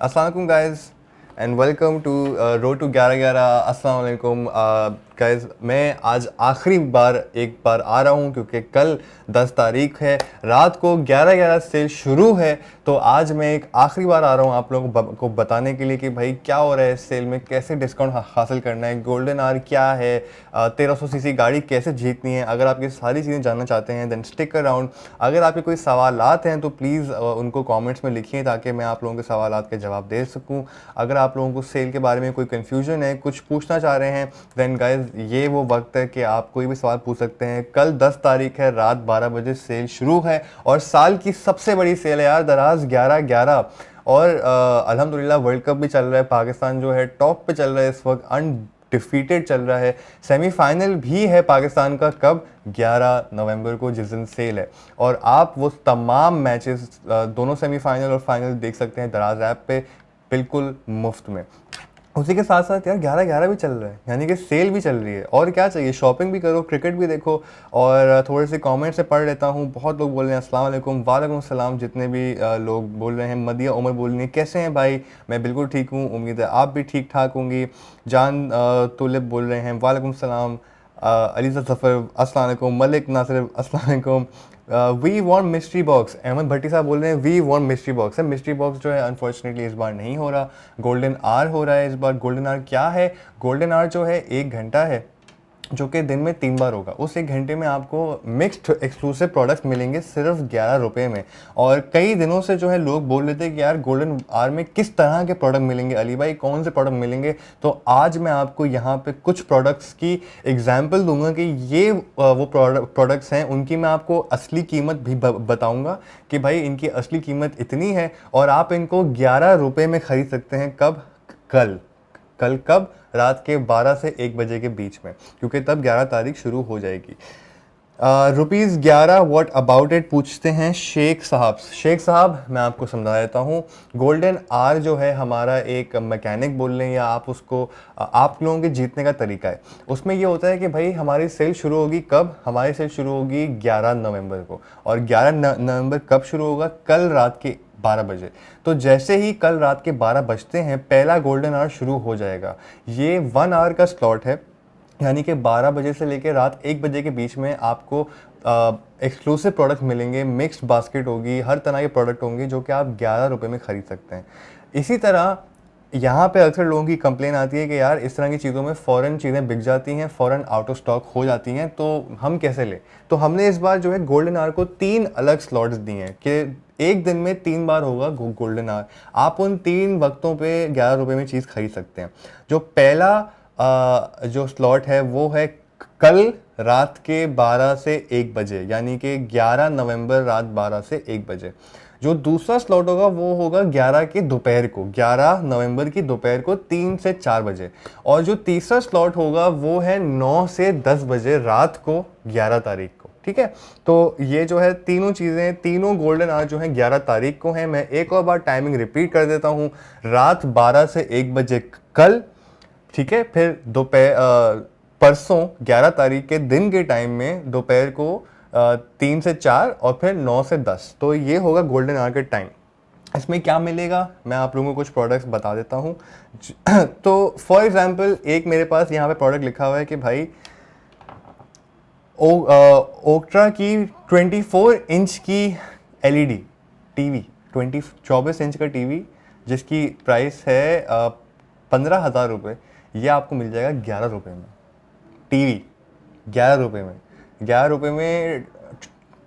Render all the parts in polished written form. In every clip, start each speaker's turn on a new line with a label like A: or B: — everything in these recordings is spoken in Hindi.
A: अस्सलाम वालेकुम guys and welcome to road to 11-11। अस्सलाम वालेकुम गाइस, मैं आज आखिरी बार एक बार आ रहा हूँ क्योंकि कल 10 तारीख है, रात को 11-11 सेल शुरू है। तो आज मैं एक आखिरी बार आ रहा हूँ आप लोगों को बताने के लिए कि भाई क्या हो रहा है इस सेल में, कैसे डिस्काउंट हासिल करना है, गोल्डन आवर क्या है, 1300 सीसी गाड़ी कैसे जीतनी है। अगर आप ये सारी चीज़ें जानना चाहते हैं देन स्टिक अराउंड। अगर आपके कोई सवालात हैं तो प्लीज़ उनको कमेंट्स में लिखिए ताकि मैं आप लोगों के सवालात के जवाब दे सकूं। अगर आप लोगों को सेल के बारे में कोई कन्फ्यूजन है, कुछ पूछना चाह रहे हैं, देन गाइस ये वो वक्त है कि आप कोई भी सवाल पूछ सकते हैं। कल 10 तारीख है, रात 12 बजे सेल शुरू है और साल की सबसे बड़ी सेल है यार, दराज 11-11। और अल्हम्दुलिल्लाह वर्ल्ड कप भी चल रहा है, पाकिस्तान जो है टॉप पे चल रहा है इस वक्त, डिफीटेड चल रहा है। सेमीफाइनल भी है पाकिस्तान का, कब? 11 नवंबर को, जिस दिन सेल है। और आप वो तमाम मैचेस, दोनों सेमीफाइनल और फाइनल देख सकते हैं दराज ऐप पे बिल्कुल मुफ्त में। उसी के साथ साथ यार 11-11 भी चल रहा है, यानी कि सेल भी चल रही है। और क्या चाहिए, शॉपिंग भी करो, क्रिकेट भी देखो। और थोड़े से कमेंट से पढ़ लेता हूँ, बहुत लोग बोल रहे हैं अस्सलाम वालेकुम। वालेकुम सलाम। जितने भी लोग बोल रहे हैं, मदिया उमर बोल रही है कैसे हैं भाई, मैं बिल्कुल ठीक हूँ, उम्मीद है आप भी ठीक ठाक होंगी। जान तुलिब बोल रहे हैं वालेकुम सलाम। अलीजा जफ़र अस्सलाम वालेकुम। मलिक नासिर अस्सलाम वालेकुम। We want mystery box, Ahmad Bhatti साहब बोल रहे हैं वी वॉन्ट मिस्ट्री बॉक्स है। मिस्ट्री बॉक्स जो है अनफॉर्चुनेटली इस बार नहीं हो रहा, गोल्डन आवर हो रहा है इस बार। गोल्डन आवर क्या है? गोल्डन आवर जो है 1 घंटा है जो कि दिन में 3 बार होगा। उस 1 घंटे में आपको मिक्स्ड एक्सक्लूसिव प्रोडक्ट्स मिलेंगे सिर्फ 11 रुपये में। और कई दिनों से जो है लोग बोल रहे थे कि यार गोल्डन आवर में किस तरह के प्रोडक्ट मिलेंगे, अली भाई कौन से प्रोडक्ट मिलेंगे। तो आज मैं आपको यहाँ पे कुछ प्रोडक्ट्स की एग्जांपल दूंगा कि ये वो प्रोडक्ट्स हैं, उनकी मैं आपको असली कीमत भी बताऊंगा कि भाई इनकी असली कीमत इतनी है और आप इनको 11 रुपये में ख़रीद सकते हैं। कब? कल। कल कब? रात के 12 से 1 बजे के बीच में, क्योंकि तब 11 तारीख शुरू हो जाएगी। ₹11 व्हाट अबाउट इट पूछते हैं शेख साहब। शेख साहब मैं आपको समझा देता हूँ। गोल्डन आर जो है हमारा एक मैकेनिक बोल लें या आप उसको, आप लोगों के जीतने का तरीका है। उसमें ये होता है कि भाई हमारी सेल शुरू होगी कब? हमारी सेल शुरू होगी 11 नवंबर को। और 11 नवंबर कब शुरू होगा? कल रात के 12 बजे। तो जैसे ही कल रात के 12 बजते हैं पहला गोल्डन आवर शुरू हो जाएगा। ये 1 आवर का स्लॉट है, यानी कि 12 बजे से लेकर रात 1 बजे के बीच में आपको एक्सक्लूसिव प्रोडक्ट मिलेंगे, मिक्स्ड बास्केट होगी, हर तरह के प्रोडक्ट होंगे जो कि आप 11 रुपये में ख़रीद सकते हैं। इसी तरह यहाँ पे अक्सर लोगों की कंप्लेन आती है कि यार इस तरह की चीज़ों में फ़ौरन चीज़ें बिक जाती हैं, फ़ौरन आउट ऑफ स्टॉक हो जाती हैं, तो हम कैसे लें? तो हमने इस बार जो है गोल्डन आवर को 3 अलग स्लॉट्स दिए हैं कि एक दिन में 3 बार होगा गोल्डन आवर। आप उन 3 वक्तों पे 11 रुपये में चीज़ खरीद सकते हैं। जो पहला जो स्लॉट है वो है कल रात के 12 से 1 बजे, यानी कि 11 नवंबर रात 12 से 1 बजे। जो दूसरा स्लॉट होगा वो होगा 11 की दोपहर को, 11 नवंबर की दोपहर को 3 से 4 बजे। और जो तीसरा स्लॉट होगा वो है 9 से 10 बजे रात को, 11 तारीख को। ठीक है, तो ये जो है तीनों चीज़ें, तीनों गोल्डन आवर जो है 11 तारीख को हैं। मैं एक और बार टाइमिंग रिपीट कर देता हूँ, रात 12 से 1 बजे कल, ठीक है, फिर दोपहर परसों 11 तारीख के दिन के टाइम में दोपहर को 3 से 4 और फिर 9 से 10। तो ये होगा गोल्डन आवर के टाइम। इसमें क्या मिलेगा मैं आप लोगों को कुछ प्रोडक्ट्स बता देता हूँ। तो फॉर एग्जांपल एक मेरे पास यहाँ पे प्रोडक्ट लिखा हुआ है कि भाई ओक्ट्रा की 24 इंच की एलईडी टीवी, 24 इंच का टीवी जिसकी प्राइस है 15,000 रुपये, ये आपको मिल जाएगा 11 रुपये में। टीवी 11 रुपये में, 11 रुपये में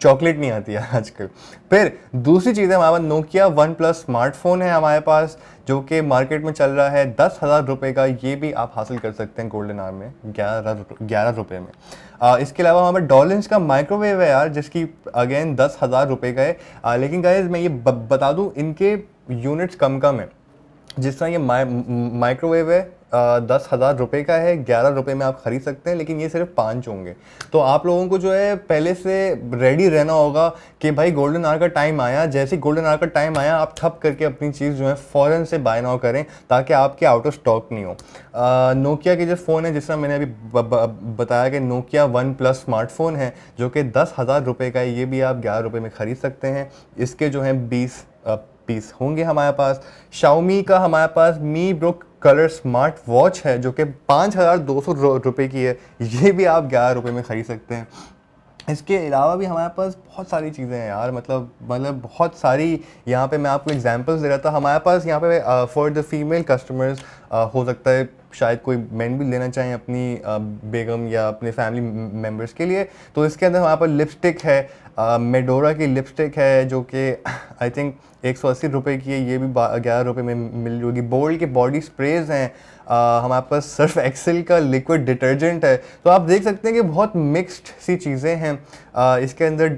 A: चॉकलेट नहीं आती है आजकल। फिर दूसरी चीज़ है हमारे पास नोकिया वन प्लस स्मार्टफोन है हमारे पास, जो कि मार्केट में चल रहा है 10,000 रुपये का। ये भी आप हासिल कर सकते हैं गोल्डन आवर में 11 रुपये में। इसके अलावा हमारे डॉलिंस का माइक्रोवेव है यार, जिसकी अगेन 10,000 रुपये का है। लेकिन गाइस मैं ये बता दूं, इनके यूनिट्स कम कम है। जिस तरह ये माइक्रोवेव है 10,000 रुपये का है, 11 रुपये में आप ख़रीद सकते हैं, लेकिन ये सिर्फ 5 होंगे। तो आप लोगों को जो है पहले से रेडी रहना होगा कि भाई गोल्डन आवर का टाइम आया, जैसे गोल्डन आवर का टाइम आया आप ठप करके अपनी चीज़ जो है फ़ौरन से बाय नाउ करें ताकि आपके आउट ऑफ स्टॉक नहीं हो। नोकिया के जो फ़ोन है, जिस तरह मैंने अभी बताया कि नोकिया वन प्लस स्मार्टफोन है जो कि 10,000 रुपये का है, ये भी आप 11 रुपये में ख़रीद सकते हैं। इसके जो है 20 पीस होंगे हमारे पास। Xiaomi का हमारे पास Mibro color smart watch है जो कि 5,200 रुपये की है, ये भी आप 11 रुपये में ख़रीद सकते हैं। इसके अलावा भी हमारे पास बहुत सारी चीज़ें हैं यार, मतलब बहुत सारी। यहाँ पे मैं आपको एग्जांपल्स दे रहा था। हमारे पास यहाँ पे फॉर द फीमेल कस्टमर्स हो सकता है शायद कोई मेन भी लेना चाहें अपनी बेगम या अपने फैमिली मेम्बर्स के लिए, तो इसके अंदर हमारे पास लिपस्टिक है, मेडोरा की लिपस्टिक है जो कि आई थिंक 180 रुपये की है, ये भी 11 रुपये में मिल जाएगी। बोल्ड के बॉडी स्प्रेज हैं, हमारे पास सर्फ एक्सेल का लिक्विड डिटर्जेंट है। तो आप देख सकते हैं कि बहुत मिक्स्ड सी चीज़ें हैं। इसके अंदर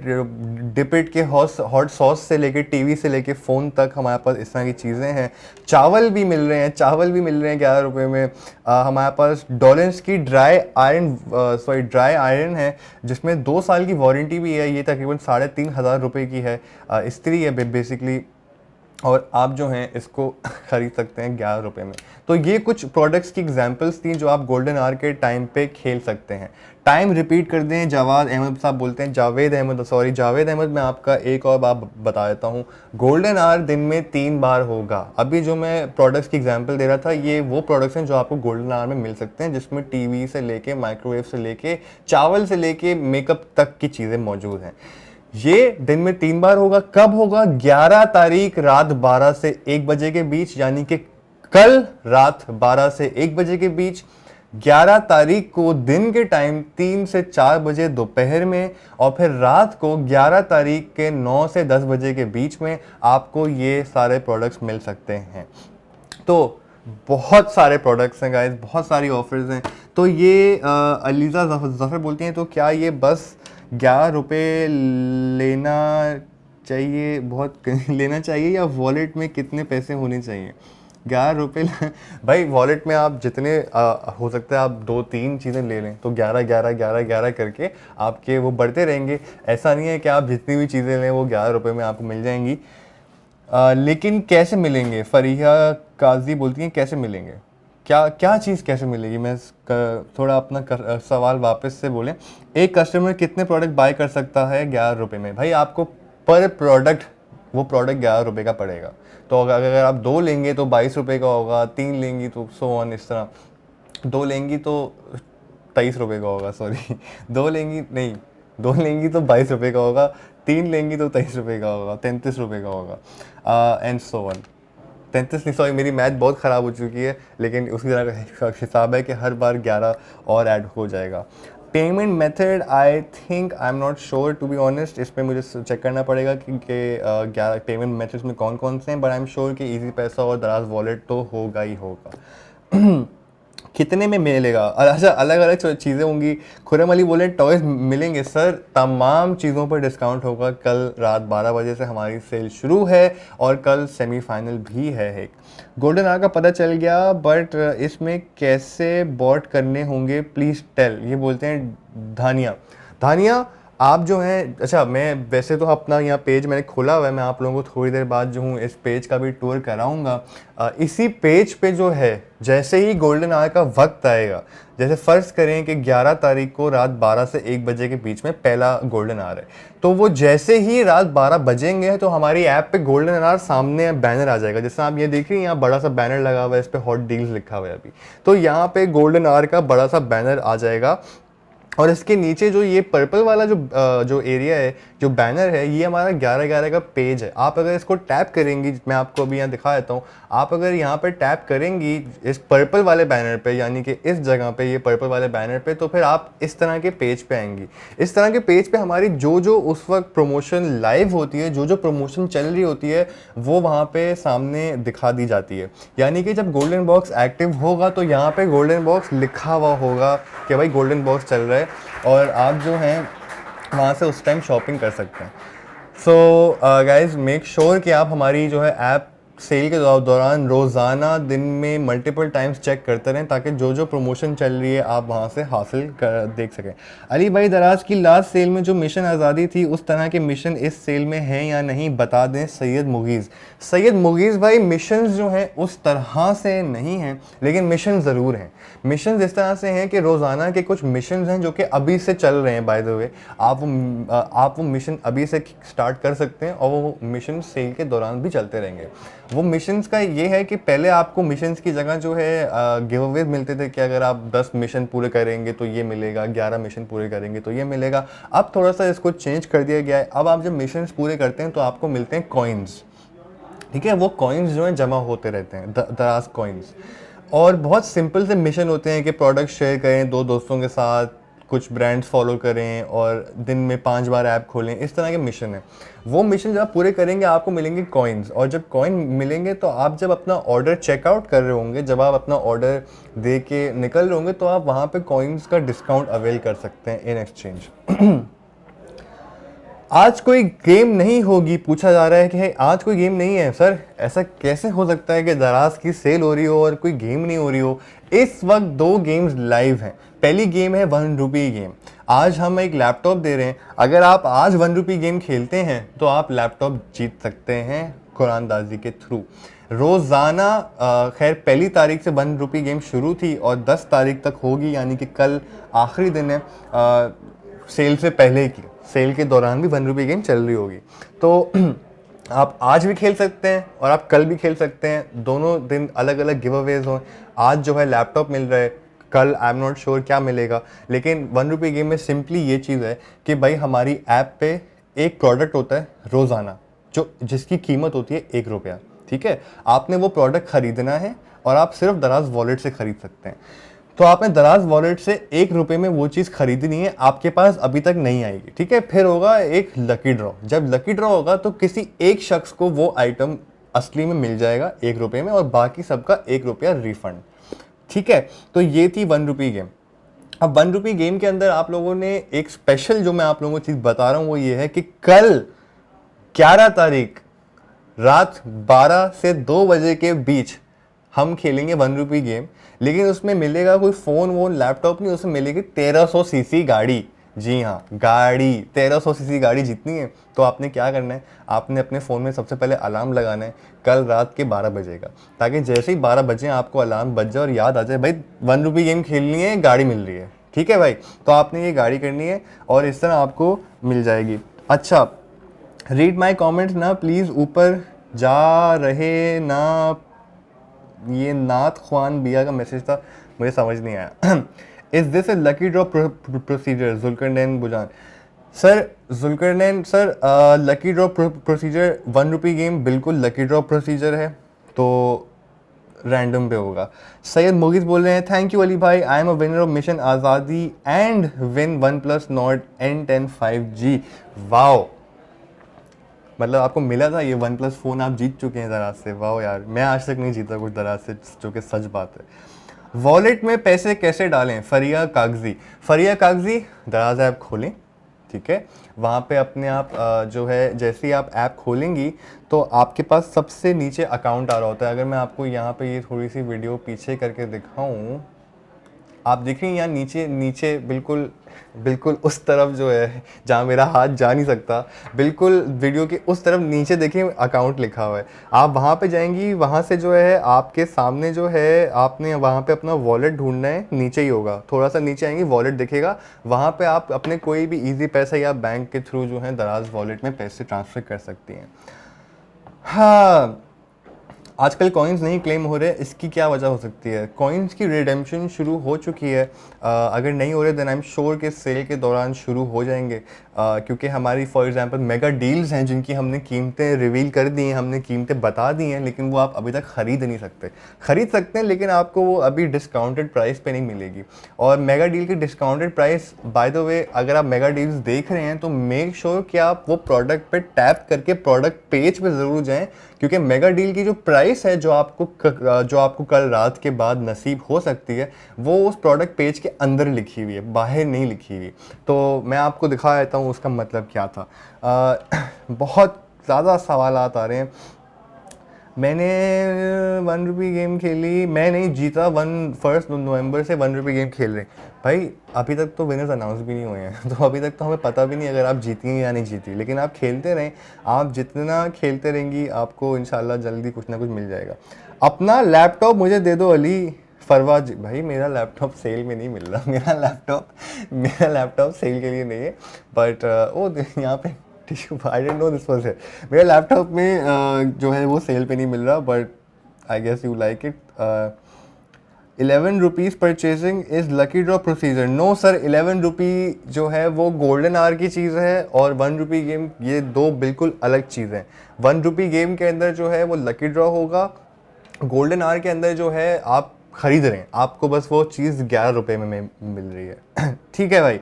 A: डिपिट के हॉट सॉस से लेके टीवी से लेके फ़ोन तक हमारे पास इस तरह की चीज़ें हैं। चावल भी मिल रहे हैं 11 रुपये में। हमारे पास डॉलेंस की ड्राई आयरन है जिसमें 2 साल की वारंटी भी है। ये तकरीबन 3,500 रुपये की है, इस्त्री है बेसिकली, और आप जो हैं इसको ख़रीद सकते हैं 11 रुपये में। तो ये कुछ प्रोडक्ट्स की एग्जांपल्स थी जो आप गोल्डन आवर के टाइम पे खेल सकते हैं। टाइम रिपीट कर दें, जावेद अहमद साहब बोलते हैं, जावेद अहमद, मैं आपका एक और बात बता देता हूँ। गोल्डन आवर दिन में 3 बार होगा। अभी जो मैं प्रोडक्ट्स की एग्जांपल दे रहा था, ये वो प्रोडक्ट्स हैं जो आपको गोल्डन आवर में मिल सकते हैं, जिसमें टीवी से लेके, माइक्रोवेव से लेके, चावल से लेके, मेकअप तक की चीज़ें मौजूद हैं। ये दिन में 3 बार होगा। कब होगा? 11 तारीख रात 12 से 1 बजे के बीच, यानी कि कल रात 12 से 1 बजे के बीच। 11 तारीख को दिन के टाइम 3 से 4 बजे दोपहर में, और फिर रात को 11 तारीख के 9 से 10 बजे के बीच में आपको ये सारे प्रोडक्ट्स मिल सकते हैं। तो बहुत सारे प्रोडक्ट्स हैं गाइस, बहुत सारी ऑफर्स हैं। तो ये अलीज़ा जफ़र बोलती हैं, तो क्या ये बस 11 रुपये लेना चाहिए, बहुत लेना चाहिए, या वॉलेट में कितने पैसे होने चाहिए? 11 रुपये भाई वॉलेट में आप जितने हो सकता है आप 2-3 चीज़ें ले लें, तो 11 करके आपके वो बढ़ते रहेंगे। ऐसा नहीं है कि आप जितनी भी चीज़ें लें वो 11 रुपये में आपको मिल जाएंगी। लेकिन कैसे मिलेंगे? फरीहा काजी बोलती हैं कैसे मिलेंगे, क्या चीज़ कैसे मिलेगी? मैं थोड़ा अपना सवाल वापस से बोलें। एक कस्टमर कितने प्रोडक्ट बाय कर सकता है 11 रुपये में? भाई आपको पर प्रोडक्ट वो प्रोडक्ट 11 रुपये का पड़ेगा। तो अगर आप 2 लेंगे तो 22 रुपये का होगा, 3 लेंगी तो सो ऑन, इस तरह 2 लेंगी तो 23 रुपये का होगा, सॉरी 2 लेंगी तो 22 रुपये का होगा, 3 लेंगी तो 23 रुपये का होगा, 33 रुपये का होगा, एंड सो ऑन। 33 नहीं, सॉरी मेरी मैथ बहुत ख़राब हो चुकी है, लेकिन उसी तरह का हिसाब है कि हर बार 11 और ऐड हो जाएगा। Payment method I think I am not sure to be honest, इस पर मुझे चेक करना पड़ेगा कि 11 पेमेंट मेथड्स में कौन कौन से हैं, बट आई एम श्योर कि ईजी पैसा और दराज वॉलेट तो होगा ही होगा। कितने में मिलेगा? अच्छा, अलग अलग चीज़ें होंगी। खुरम अली बोले टॉयज़ मिलेंगे सर, तमाम चीज़ों पर डिस्काउंट होगा। कल रात 12 बजे से हमारी सेल शुरू है और कल सेमीफाइनल भी है। एक गोल्डन आवर का पता चल गया, बट इसमें कैसे बॉट करने होंगे प्लीज़ टेल, ये बोलते हैं धानिया आप जो हैं। अच्छा, मैं वैसे तो अपना यहाँ पेज मैंने खोला हुआ है, मैं आप लोगों को थोड़ी देर बाद जो हूँ इस पेज का भी टूर कराऊंगा। इसी पेज पे जो है, जैसे ही गोल्डन आवर का वक्त आएगा, जैसे फ़र्ज़ करें कि 11 तारीख को रात 12 से 1 बजे के बीच में पहला गोल्डन आवर है, तो वो जैसे ही रात 12 बजेंगे तो हमारी ऐप पे गोल्डन आवर सामने बैनर आ जाएगा। जैसे आप ये देख रही हैं, यहाँ बड़ा सा बैनर लगा हुआ है, इस पर हॉट डील्स लिखा हुआ है अभी, तो यहाँ पे गोल्डन आवर का बड़ा सा बैनर आ जाएगा। और इसके नीचे जो ये पर्पल वाला जो एरिया है, जो बैनर है, ये हमारा 11/11 का पेज है। आप अगर इसको टैप करेंगी, मैं आपको अभी यहाँ दिखा देता हूँ, आप अगर यहाँ पर टैप करेंगी इस पर्पल वाले बैनर पे, यानी कि इस जगह पे, ये पर्पल वाले बैनर पे, तो फिर आप इस तरह के पेज पे आएंगी। इस तरह के पेज पे हमारी जो उस वक्त प्रमोशन लाइव होती है, जो प्रमोशन चल रही होती है, वो वहाँ पे सामने दिखा दी जाती है। यानी कि जब गोल्डन बॉक्स एक्टिव होगा तो यहाँ पे गोल्डन बॉक्स लिखा हुआ होगा कि भाई गोल्डन बॉक्स चल रहा है, और आप जो हैं वहाँ से उस टाइम शॉपिंग कर सकते हैं। सो गाइज, मेक श्योर कि आप हमारी जो है ऐप सेल के दौरान रोज़ाना दिन में मल्टीपल टाइम्स चेक करते रहें ताकि जो जो प्रमोशन चल रही है आप वहां से हासिल कर देख सकें। अली भाई दराज की लास्ट सेल में जो मिशन आज़ादी थी उस तरह के मिशन इस सेल में हैं या नहीं बता दें सैयद मुगीज़। सैयद मुगीज़ भाई मिशंस जो हैं उस तरह से नहीं हैं, लेकिन मिशन ज़रूर हैं। मिशन इस तरह से हैं कि रोज़ाना के कुछ मिशन हैं जो कि अभी से चल रहे हैं। बाय द वे आप वो मिशन अभी से स्टार्ट कर सकते हैं और वो मिशन सेल के दौरान भी चलते रहेंगे। वो मिशंस का ये है कि पहले आपको मिशंस की जगह जो है गिव अवेज मिलते थे कि अगर आप 10 मिशन पूरे करेंगे तो ये मिलेगा, 11 मिशन पूरे करेंगे तो ये मिलेगा। अब थोड़ा सा इसको चेंज कर दिया गया है। अब आप जब मिशंस पूरे करते हैं तो आपको मिलते हैं कॉइन्स। ठीक है, वो कॉइन्स जो है जमा होते रहते हैं, दराज कॉइन्स। और बहुत सिंपल से मिशन होते हैं कि प्रोडक्ट शेयर करें 2 दोस्तों के साथ, कुछ ब्रांड्स फॉलो करें और दिन में 5 बार ऐप खोलें, इस तरह के मिशन है। वो मिशन जब आप पूरे करेंगे आपको मिलेंगे कॉइन्स, और जब कॉइन मिलेंगे तो आप जब अपना ऑर्डर चेकआउट कर रहे होंगे, जब आप अपना ऑर्डर दे के निकल रहे होंगे तो आप वहाँ पे कॉइन्स का डिस्काउंट अवेल कर सकते हैं इन एक्सचेंज। आज कोई गेम नहीं होगी पूछा जा रहा है कि आज कोई गेम नहीं है। सर ऐसा कैसे हो सकता है कि दराज की सेल हो रही हो और कोई गेम नहीं हो रही हो। इस वक्त 2 गेम्स लाइव हैं। पहली गेम है 1 रुपी गेम। आज हम एक लैपटॉप दे रहे हैं, अगर आप आज 1 रुपी गेम खेलते हैं तो आप लैपटॉप जीत सकते हैं कुरानदाजी के थ्रू। रोज़ाना खैर पहली तारीख से 1 रुपी गेम शुरू थी और 10 तारीख तक होगी, यानी कि कल आखिरी दिन है सेल से पहले की। सेल के दौरान भी 1 रुपी गेम चल रही होगी, तो आप आज भी खेल सकते हैं और आप कल भी खेल सकते हैं। दोनों दिन अलग अलग गिव अवेज हों। आज जो है लैपटॉप मिल रहा है, कल आई एम नॉट श्योर क्या मिलेगा। लेकिन 1 रुपी गेम में सिंपली ये चीज़ है कि भाई हमारी ऐप पे एक प्रोडक्ट होता है रोज़ाना जिसकी कीमत होती है 1 रुपया। ठीक है, आपने वो प्रोडक्ट ख़रीदना है और आप सिर्फ दराज वॉलेट से ख़रीद सकते हैं। तो आपने दराज वॉलेट से 1 रुपये में वो चीज़ खरीदनी है, आपके पास अभी तक नहीं आएगी। ठीक है, फिर होगा एक लकी ड्रॉ। जब लकी ड्रॉ होगा तो किसी एक शख्स को वो आइटम असली में मिल जाएगा 1 रुपये में और बाकी सबका 1 रुपया रिफंड। ठीक है, तो ये थी 1 रुपी गेम। अब 1 रुपी गेम के अंदर आप लोगों ने एक स्पेशल जो मैं आप लोगों को चीज़ बता रहा हूँ वो ये है कि कल 11 तारीख रात 12 से 2 बजे के बीच हम खेलेंगे 1 रुपी गेम। लेकिन उसमें मिलेगा कोई फ़ोन वोन लैपटॉप नहीं, उसमें मिलेगी 1300 सीसी गाड़ी। जी हाँ, गाड़ी 1300 सीसी गाड़ी जीतनी है। तो आपने क्या करना है, आपने अपने फ़ोन में सबसे पहले अलार्म लगाना है कल रात के 12 बजे का, ताकि जैसे ही 12 बजे आपको अलार्म बज जाए और याद आ जाए भाई 1 रुपी गेम खेलनी है, गाड़ी मिल रही है। ठीक है भाई, तो आपने ये गाड़ी करनी है और इस तरह आपको मिल जाएगी। अच्छा, रीड माई कॉमेंट्स ना प्लीज़, ऊपर जा रहे ना, ये नाथ ख्वान बिया का मैसेज था, मुझे समझ नहीं आया। Is this a lucky draw procedure? Zulqarnain Bujan sir, Zulqarnain sir, lucky draw procedure 1 rupee game बिल्कुल लकी ड्रॉ प्रोसीजर है, तो रैंडम पे होगा। सैयद मुगीज़ बोल रहे हैं थैंक यू अली भाई, I am a winner of mission Azadi and win OnePlus Nord N10 5G। Wow, मतलब आपको मिला था ये OnePlus फ़ोन, आप जीत चुके हैं दराज से। वाह यार, मैं आज तक नहीं जीता कुछ दराज से, जो कि सच बात है। वॉलेट में पैसे कैसे डालें? फरिया कागजी। फरिया कागजी, दराज ऐप खोलें। ठीक है, वहाँ पे अपने आप जो है जैसे ही आप ऐप खोलेंगी तो आपके पास सबसे नीचे अकाउंट आ रहा होता है। अगर मैं आपको यहाँ पे ये थोड़ी सी वीडियो पीछे करके दिखाऊँ, आप देख रही हैं यहाँ नीचे नीचे बिल्कुल बिल्कुल उस तरफ जो है जहाँ मेरा हाथ जा नहीं सकता, बिल्कुल वीडियो के उस तरफ नीचे देखिए अकाउंट लिखा हुआ है। आप वहाँ पे जाएंगी, वहाँ से जो है आपके सामने जो है आपने वहाँ पे अपना वॉलेट ढूंढना है, नीचे ही होगा, थोड़ा सा नीचे आएंगी वॉलेट दिखेगा, वहाँ पे आप अपने कोई भी इजी पैसा या बैंक के थ्रू जो है दराज वॉलेट में पैसे ट्रांसफ़र कर सकती हैं। हाँ, आजकल कॉइन्स नहीं क्लेम हो रहे, इसकी क्या वजह हो सकती है? कॉइन्स की रिडेम्पशन शुरू हो चुकी है। अगर नहीं हो रहे देन आई एम श्योर कि सेल के दौरान शुरू हो जाएंगे, क्योंकि हमारी फॉर एग्जांपल मेगा डील्स हैं जिनकी हमने कीमतें रिवील कर दी हैं, हमने कीमतें बता दी हैं, लेकिन वो आप अभी तक ख़रीद नहीं सकते। ख़रीद सकते हैं लेकिन आपको वो अभी डिस्काउंटेड प्राइस पे नहीं मिलेगी। और मेगा डील की डिस्काउंटेड प्राइस, बाय द वे अगर आप मेगा डील्स देख रहे हैं तो मेक श्योर कि आप वो प्रोडक्ट पे टैप करके प्रोडक्ट पेज पे ज़रूर जाएँ, क्योंकि मेगा डील की जो प्राइस है जो आपको कल रात के बाद नसीब हो सकती है, वो उस प्रोडक्ट पेज के अंदर लिखी हुई है, बाहर नहीं लिखी हुई। तो मैं आपको दिखा देता हूँ उसका मतलब क्या था। बहुत ज़्यादा सवाल आ रहे हैं। मैंने 1 रुपी गेम खेली, मैं नहीं जीता। 1 नवंबर से 1 रुपी गेम खेल रहे हैं भाई। अभी तक तो विनर्स अनाउंस भी नहीं हुए हैं तो अभी तक तो हमें पता भी नहीं अगर आप जीती हैं या नहीं जीती, लेकिन आप खेलते रहें। आप जितना खेलते रहेंगी आपको इंशाल्लाह जल्दी कुछ ना कुछ मिल जाएगा। अपना लैपटॉप मुझे दे दो अली फरवाज भाई। मेरा लैपटॉप सेल में नहीं मिल रहा, मेरा लैपटॉप सेल के लिए नहीं है। बट ओ यहाँ पे tissue, I don't know this was है। मेरे लैपटॉप में जो है वो सेल पे नहीं मिल रहा, but I guess you like it. 11 rupees purchasing is lucky draw procedure. No sir, 11 rupee जो है वो गोल्डन आवर की चीज़ है और 1 रुपी गेम, ये दो बिल्कुल अलग चीज़ हैं। 1 रुपी गेम के अंदर जो है वो लकी ड्रॉ होगा, गोल्डन आवर के अंदर जो है आप खरीद रहे हैं, आपको बस वो चीज़ 11 रुपये में मिल रही है ठीक है भाई।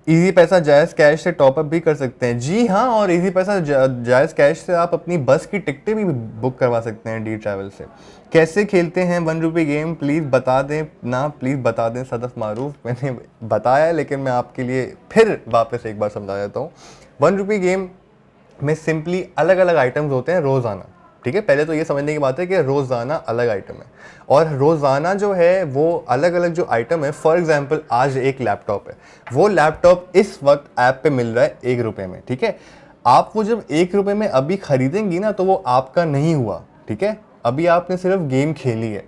A: इजी पैसा जायज़ कैश से टॉपअप भी कर सकते हैं, जी हाँ। और इजी पैसा जायज़ कैश से आप अपनी बस की टिकटें भी बुक करवा सकते हैं डी ट्रैवल से। कैसे खेलते हैं 1 रुपी गेम, प्लीज़ बता दें ना, प्लीज़ बता दें सदफ मारूफ। मैंने बताया है लेकिन मैं आपके लिए फिर वापस एक बार समझा देता हूँ। 1 रुपी गेम में सिंपली अलग अलग आइटम्स होते हैं रोज़ाना, ठीक है। पहले तो ये समझने की बात है कि रोज़ाना अलग आइटम है, और रोज़ाना जो है वो अलग अलग जो आइटम है, फॉर एग्जांपल आज एक लैपटॉप है, वो लैपटॉप इस वक्त ऐप पे मिल रहा है 1 रुपये में, ठीक है। आप वो जब 1 रुपये में अभी खरीदेंगी ना तो वो आपका नहीं हुआ, ठीक है। अभी आपने सिर्फ गेम खेली है।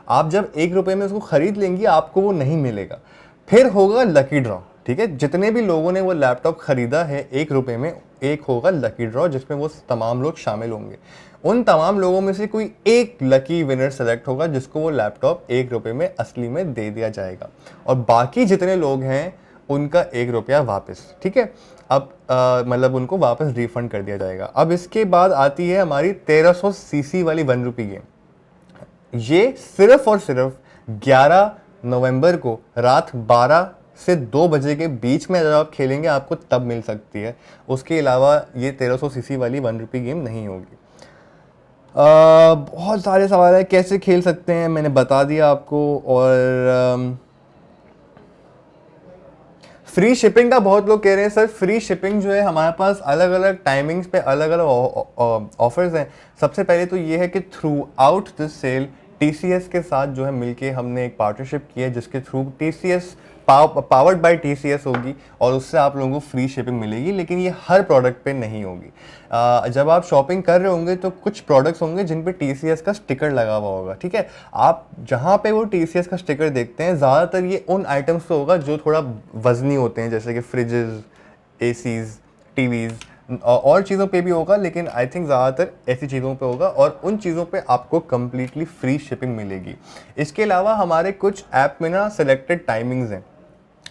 A: आप जब 1 रुपये में उसको खरीद लेंगी आपको वो नहीं मिलेगा। फिर होगा लकी ड्रॉ, ठीक है। जितने भी लोगों ने वो लैपटॉप खरीदा है 1 रुपये में, एक होगा लकी ड्रॉ जिसमें वो तमाम लोग शामिल होंगे। उन तमाम लोगों में से कोई एक लकी विनर सेलेक्ट होगा जिसको वो लैपटॉप 1 रुपये में असली में दे दिया जाएगा, और बाकी जितने लोग हैं उनका 1 रुपया वापस, ठीक है। अब मतलब उनको वापस रिफंड कर दिया जाएगा। अब इसके बाद आती है हमारी 1300 सीसी वाली 1 रुपी गेम। ये सिर्फ और सिर्फ 11 नवंबर को रात 12 से 2 बजे के बीच में अगर आप खेलेंगे आपको तब मिल सकती है। उसके अलावा ये 1300 सीसी वाली 1 रुपी गेम नहीं होगी। बहुत सारे सवाल है कैसे खेल सकते हैं, मैंने बता दिया आपको। और फ्री शिपिंग का बहुत लोग कह रहे हैं सर, फ्री शिपिंग जो है हमारे पास अलग अलग टाइमिंग्स पे अलग अलग ऑफर्स हैं। सबसे पहले तो ये है कि throughout this sale TCS के साथ जो है मिलके हमने एक पार्टनरशिप की है जिसके through TCS powered by TCS होगी, और उससे आप लोगों को फ्री शिपिंग मिलेगी, लेकिन ये हर प्रोडक्ट पे नहीं होगी। जब आप शॉपिंग कर रहे होंगे तो कुछ प्रोडक्ट्स होंगे जिन पे TCS का स्टिकर लगा हुआ होगा, ठीक है। आप जहाँ पे वो TCS का स्टिकर देखते हैं ज़्यादातर ये उन आइटम्स पे होगा जो थोड़ा वजनी होते हैं, जैसे कि फ्रिजेज, ACs, TVs और चीज़ों पे भी होगा, लेकिन आई थिंक ज़्यादातर ऐसी चीज़ों पे होगा, और उन चीज़ों पे आपको कम्प्लीटली फ्री शिपिंग मिलेगी। इसके अलावा हमारे कुछ ऐप में ना सिलेक्टेड टाइमिंग्स हैं,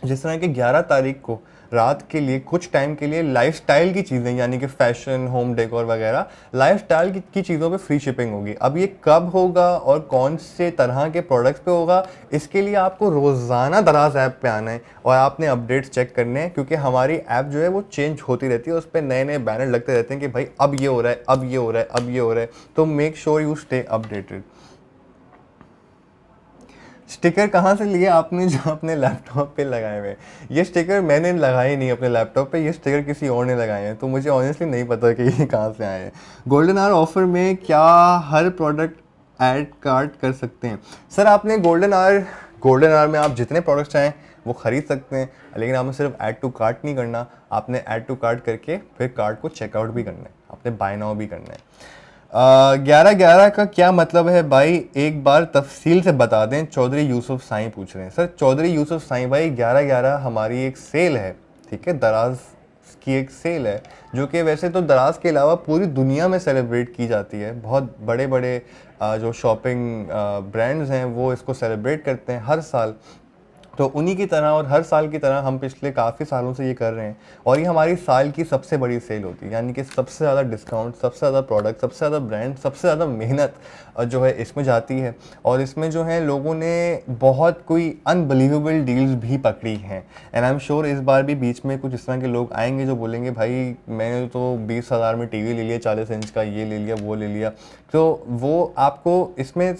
A: जिस तरह कि 11 तारीख को रात के लिए कुछ टाइम के लिए लाइफस्टाइल की चीज़ें यानी कि फैशन, होम डेकोर वगैरह लाइफस्टाइल की चीज़ों पे फ्री शिपिंग होगी। अब ये कब होगा और कौन से तरह के प्रोडक्ट्स पे होगा, इसके लिए आपको रोज़ाना दराज ऐप पे आना है और आपने अपडेट्स चेक करने हैं, क्योंकि हमारी ऐप जो है वो चेंज होती रहती है, उस पर नए नए बैनर लगते रहते हैं कि भाई अब ये हो रहा है, अब ये हो रहा है, अब ये हो रहा है। तो make sure you stay updated. Sticker कहाँ से लिए आपने जो अपने लैपटॉप पे लगाए हुए हैं? ये स्टिकर मैंने लगाए नहीं अपने लैपटॉप पे, ये स्टिकर किसी और ने लगाए हैं, तो मुझे ऑनेस्टली नहीं पता कि ये कहाँ से आए हैं। गोल्डन आवर ऑफर में क्या हर प्रोडक्ट ऐड कार्ट कर सकते हैं? सर आपने गोल्डन आवर में आप जितने प्रोडक्ट्स चाहें वो ख़रीद सकते हैं, लेकिन आपने सिर्फ ऐड टू कार्ट नहीं करना, आपने ऐड टू कार्ट करके फिर कार्ट को चेकआउट भी करना है, आपने बाय नाउ भी करना है। 11/11 का क्या मतलब है भाई, एक बार तफसील से बता दें, चौधरी यूसुफ साईं पूछ रहे हैं। सर चौधरी यूसुफ साईं भाई, 11/11 हमारी एक सेल है, ठीक है, दराज की एक सेल है, जो कि वैसे तो दराज के अलावा पूरी दुनिया में सेलिब्रेट की जाती है। बहुत बड़े बड़े जो शॉपिंग ब्रांड्स हैं वो इसको सेलिब्रेट करते हैं हर साल। तो उन्हीं की तरह और हर साल की तरह हम पिछले काफ़ी सालों से ये कर रहे हैं, और ये हमारी साल की सबसे बड़ी सेल होती है, यानी कि सबसे ज़्यादा डिस्काउंट, सबसे ज़्यादा प्रोडक्ट, सबसे ज़्यादा ब्रांड, सबसे ज़्यादा मेहनत जो है इसमें जाती है। और इसमें जो है लोगों ने बहुत कोई अनबिलीवेबल डील्स भी पकड़ी हैं, एंड आई एम श्योर इस बार भी बीच में कुछ इस तरह के लोग आएंगे जो बोलेंगे भाई मैंने तो 20,000 में टीवी ले लिया, 40 इंच का ये ले लिया, वो ले लिया। तो वो आपको इसमें